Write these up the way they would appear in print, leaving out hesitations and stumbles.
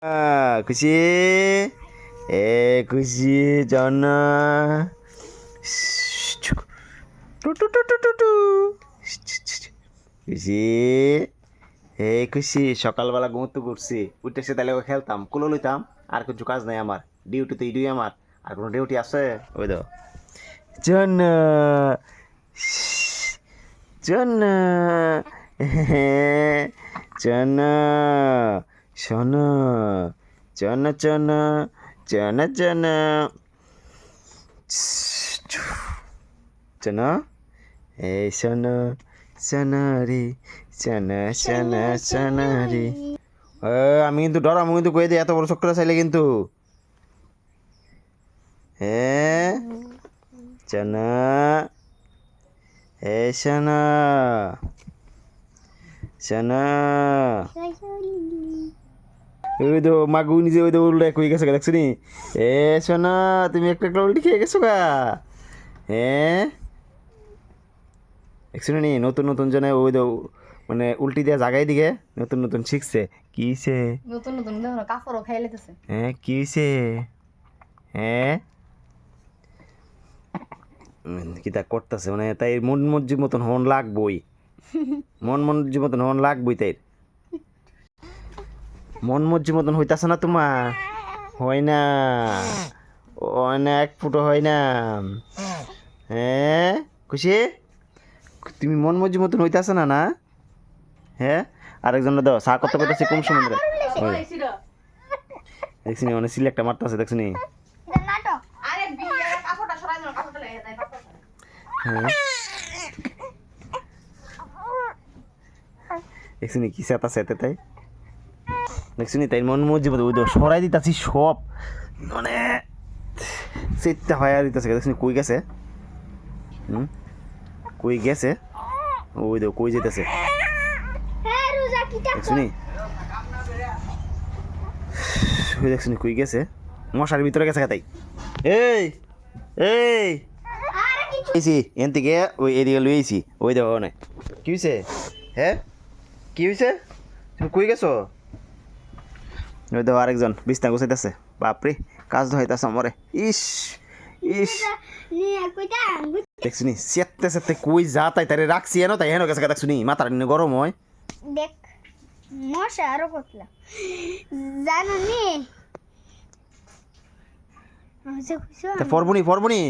খুশি এ খুশি জন টু টু টু টু টু টু খুশি হে খুশি সকালবেলা ঘুমোতে করছি উঠে সে তাহলে খেলতাম কুলো লইতাম আর কিছু কাজ নাই আমার ডিউটি তো ইডুই আমার আর কোনো ডিউটি আছে ওই তো জন জন জন শোন জন জন জন জন জন এই শোন সোনারি সোনা সোনা সোনারি আমি কিন্তু ডর আমি কিন্তু কয়ে দিই এত বড় চক্র চাইলে কিন্তু হ্যাঁ সোনা এই সোনা সোনা ওই তো মাগু নিজে ওই তো উল্টা কই গেছে দেখছো নি এ সোনা তুমি একটা উল্টি খেয়ে গেছো গা হ্যাঁ দেখছো নি নতুন নতুন জনে ওই তো মানে উল্টি দেওয়া জায়গায় দিকে নতুন নতুন শিখছে কি হইছে নতুন নতুন দেখো কাপড়ও খাই লেতেছে হ্যাঁ কি হইছে হ্যাঁ কি তা করতেছে মানে তাই মন মর্জি মতন হন লাগবই মন মর্জি মতন হন লাগবই তাই মন মর্জি মতন হইতাছে না তোমার হয় না অনেক ফুটো হয় না হ্যাঁ খুশি তুমি মন মর্জি মতন হইতাছে না না হ্যাঁ আরেকজন দাও চা করতে পারতেছি কোন সময় ধরে দেখছি নি অনেক সিলেক্টটা মারতেছে দেখছি নি হ্যাঁ দেখছি নি কি সেতা সেতে তাই দেখছি নি তাই মন মর্জি মতো ওই তো সরাই দিতাছি সব মানে সেটা হয় আর দিতেছে দেখছি কই গেছে কই গেছে ওই তো কই যেতেছে দেখছি ওই দেখছি কই গেছে মশার ভিতরে গেছে তাই এই এই এসি এন থেকে ওই এদিকে লুয়েছি ওই দেখো না কি হয়েছে হ্যাঁ কি হয়েছে তুমি কই গেছো ওই দেখো আরেকজন বিছনা গুছাইতেছে বাপরে কাজ ধরাইতেছে আমারে ইস ইস দেখছি নি সেতে সেতে কই যা তাই তারে রাখছি এনো তাই হেন গেছে দেখছি নি মাথার নিয়ে গরম হয় দেখ মশা আরো কতলা জানো নি ফরবনি ফরবনি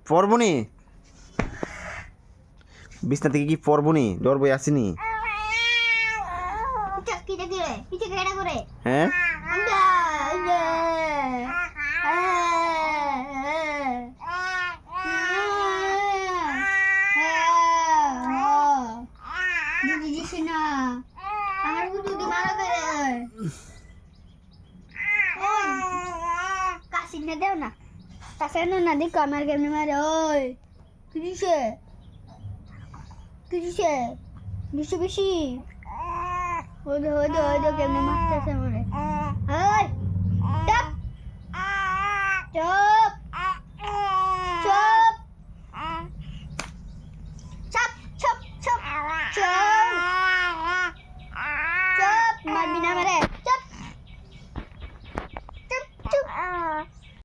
ফরবনি বিছনা থেকে কি ফরবনি ডর বই আসিনি হ্যাঁ kasih nada na kasih nada di kamar game mare oi kise bishi bishi odo game master se mare oi stop